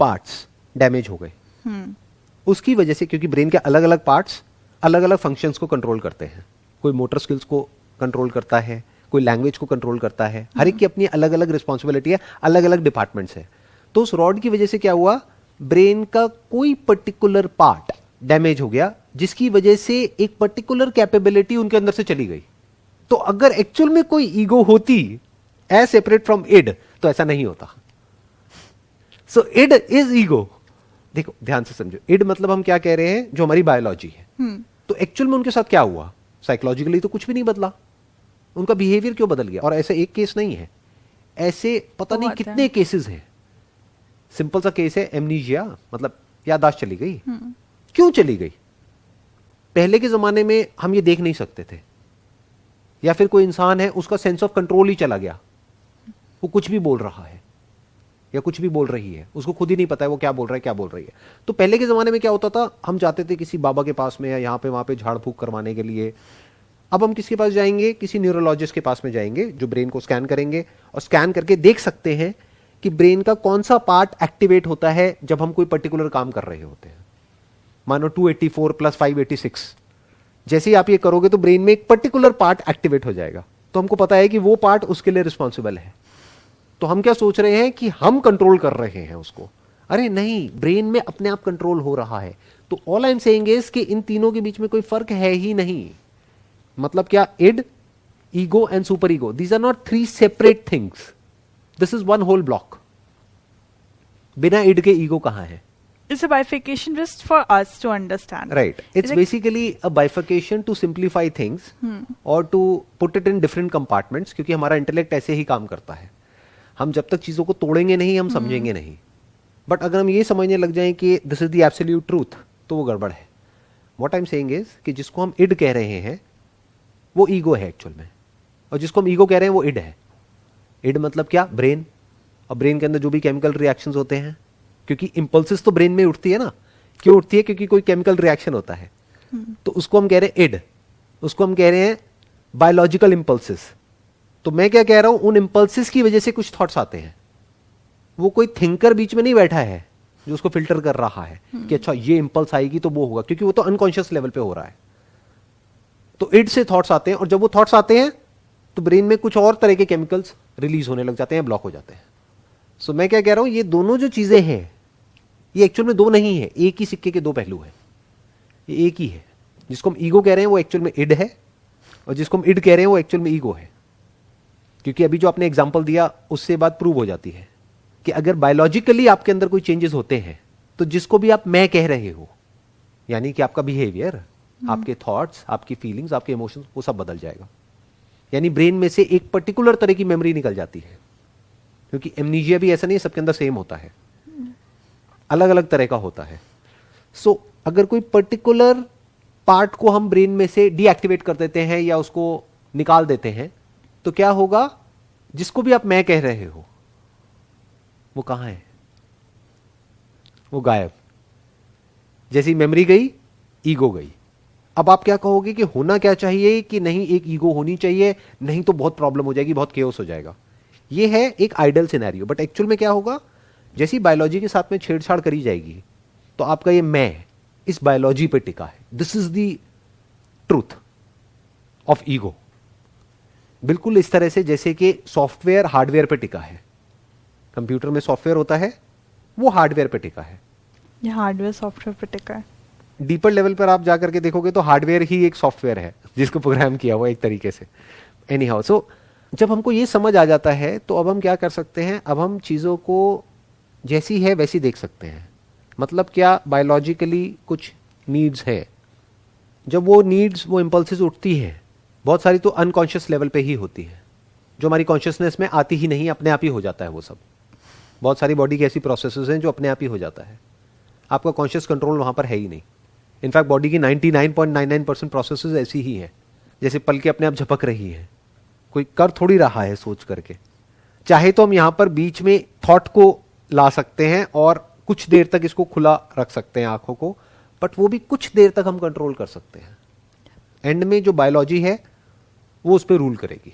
Parts damage हो गए, उसकी वजह से, क्योंकि ब्रेन के अलग अलग पार्ट्स अलग अलग फंक्शंस को कंट्रोल करते हैं, कोई मोटर स्किल्स को कंट्रोल करता है, कोई लैंग्वेज को कंट्रोल करता है, हर एक की अपनी अलग अलग रिस्पॉन्सिबिलिटी है, अलग अलग डिपार्टमेंट्स है। तो उस रॉड की वजह से क्या हुआ, ब्रेन का कोई पर्टिकुलर पार्ट डैमेज हो गया, जिसकी वजह से एक पर्टिकुलर कैपेबिलिटी उनके अंदर से चली गई। तो अगर एक्चुअल में कोई ईगो होती एज सेपरेट फ्रॉम इड, तो ऐसा नहीं होता। सो इड इज ईगो। देखो ध्यान से समझो, इड मतलब हम क्या कह रहे हैं, जो हमारी बायोलॉजी है। तो एक्चुअल में उनके साथ क्या हुआ, साइकोलॉजिकली तो कुछ भी नहीं बदला, उनका बिहेवियर क्यों बदल गया? और ऐसा एक केस नहीं है, ऐसे पता नहीं कितने केसेस हैं। सिंपल सा केस है एमनीजिया, मतलब याददाश्त चली गई। क्यों चली गई? पहले के जमाने में हम ये देख नहीं सकते थे, या फिर कोई इंसान है उसका सेंस ऑफ कंट्रोल ही चला गया, वो कुछ भी बोल रहा है या कुछ भी बोल रही है, उसको खुद ही नहीं पता है वो क्या बोल रहा है, क्या बोल रही है। तो पहले के जमाने में क्या होता था, हम जाते थे किसी बाबा के पास में या यहाँ पे वहां पे झाड़ फूक करवाने के लिए। अब हम किसके पास जाएंगे, किसी न्यूरोलॉजिस्ट के पास में जाएंगे, जो ब्रेन को स्कैन करेंगे और स्कैन करके देख सकते हैं कि ब्रेन का कौन सा पार्ट एक्टिवेट होता है जब हम कोई पर्टिकुलर काम कर रहे होते हैं। मानो 284 प्लस 586, जैसे ही आप ये करोगे तो ब्रेन में एक पर्टिकुलर पार्ट एक्टिवेट हो जाएगा, तो हमको पता है कि वो पार्ट उसके लिए रिस्पॉन्सिबल है। तो हम क्या सोच रहे हैं कि हम कंट्रोल कर रहे हैं उसको। अरे नहीं, ब्रेन में अपने आप कंट्रोल हो रहा है। तो all I am saying is कि इन तीनों के बीच में कोई फर्क है ही नहीं। मतलब क्या, id, ego and super ego, these are not three separate things, this is one whole block. बिना इड के ईगो कहां है? It's a bifurcation just for us to understand. Right. It's basically a bifurcation to simplify things or to put it in different compartments, क्योंकि हमारा intellect ऐसे ही काम करता है। हम जब तक चीजों को तोड़ेंगे नहीं, हम समझेंगे नहीं। बट अगर हम ये समझने लग जाएं कि this is the absolute truth, तो वो गड़बड़ है। What I am saying is कि जिसको हम इड कह रहे हैं वो ईगो है एक्चुअल में, और जिसको हम ईगो कह रहे हैं वो इड है। इड मतलब क्या, ब्रेन, और ब्रेन के अंदर जो भी केमिकल रिएक्शंस होते हैं, क्योंकि इंपल्सेस तो ब्रेन में उठती है ना। क्यों उठती है? क्योंकि कोई केमिकल रिएक्शन होता है। तो उसको हम कह रहे हैं इड, उसको हम कह रहे हैं बायोलॉजिकल इंपल्सेस। तो मैं क्या कह रहा हूं, उन इंपल्सेस की वजह से कुछ थॉट्स आते हैं। वो कोई थिंकर बीच में नहीं बैठा है जो उसको फिल्टर कर रहा है कि अच्छा ये इंपल्स आएगी तो वो होगा, क्योंकि वो तो अनकॉन्शियस लेवल पे हो रहा है। तो इड से थॉट्स आते हैं, और जब वो थॉट्स आते हैं तो ब्रेन में कुछ और तरह के केमिकल्स रिलीज होने लग जाते हैं, ब्लॉक हो जाते हैं। सो मैं क्या कह रहा हूं, ये दोनों जो चीजें हैं ये एक्चुअल में दो नहीं है, एक ही सिक्के के दो पहलू हैं। ये एक ही है। जिसको हम ईगो कह रहे हैं वो एक्चुअल में इड है, और जिसको हम इड कह रहे हैं वो एक्चुअल में ईगो है। क्योंकि अभी जो आपने एग्जांपल दिया उससे बात प्रूव हो जाती है कि अगर बायोलॉजिकली आपके अंदर कोई चेंजेस होते हैं, तो जिसको भी आप मैं कह रहे हो, यानी कि आपका बिहेवियर, आपके थॉट्स, आपकी फीलिंग्स, आपके इमोशंस, वो सब बदल जाएगा। यानी ब्रेन में से एक पर्टिकुलर तरह की मेमोरी निकल जाती है। क्योंकि एमनीजिया भी ऐसा नहीं सबके अंदर सेम होता है, अलग अलग तरह का होता है। सो अगर कोई पर्टिकुलर पार्ट को हम ब्रेन में से डीएक्टिवेट कर देते हैं या उसको निकाल देते हैं, तो क्या होगा, जिसको भी आप मैं कह रहे हो वो कहां है? वो गायब। जैसी मेमोरी गई, ईगो गई। अब आप क्या कहोगे कि होना क्या चाहिए कि नहीं, एक ईगो होनी चाहिए, नहीं तो बहुत प्रॉब्लम हो जाएगी, बहुत केओस हो जाएगा। ये है एक आइडियल सिनेरियो। बट एक्चुअल में क्या होगा, जैसी बायोलॉजी के साथ में छेड़छाड़ करी जाएगी तो आपका ये मैं इस बायोलॉजी पे टिका है। This is the truth of ego. बिल्कुल इस तरह से जैसे कि सॉफ्टवेयर हार्डवेयर पे टिका है। कंप्यूटर में सॉफ्टवेयर होता है, वो हार्डवेयर पे टिका है। ये हार्डवेयर सॉफ्टवेयर पे टिका है। डीपर लेवल पर आप जाकर के देखोगे तो हार्डवेयर ही एक सॉफ्टवेयर है जिसको प्रोग्राम किया हुआ एक तरीके से। एनी हाउ, सो जब हमको ये समझ आ जाता है तो अब हम क्या कर सकते हैं, अब हम चीज़ों को जैसी है वैसी देख सकते हैं। मतलब क्या, बायोलॉजिकली कुछ नीड्स है, जब वो नीड्स, वो इंपल्सेस उठती हैं, बहुत सारी तो अनकॉन्शियस लेवल पे ही होती है, जो हमारी कॉन्शियसनेस में आती ही नहीं, अपने आप ही हो जाता है वो सब। बहुत सारी बॉडी की ऐसी प्रोसेसेस हैं जो अपने आप ही हो जाता है, आपका कॉन्शियस कंट्रोल वहां पर है ही नहीं। इनफैक्ट बॉडी की 99.99% प्रोसेसेस ऐसी ही है, जैसे पल के अपने आप झपक रही है, कोई कर थोड़ी रहा है सोच करके। चाहे तो हम यहां पर बीच में थॉट को ला सकते हैं और कुछ देर तक इसको खुला रख सकते हैं आंखों को, बट वो भी कुछ देर तक हम कंट्रोल कर सकते हैं। एंड में जो बायोलॉजी है वो उस पर रूल करेगी।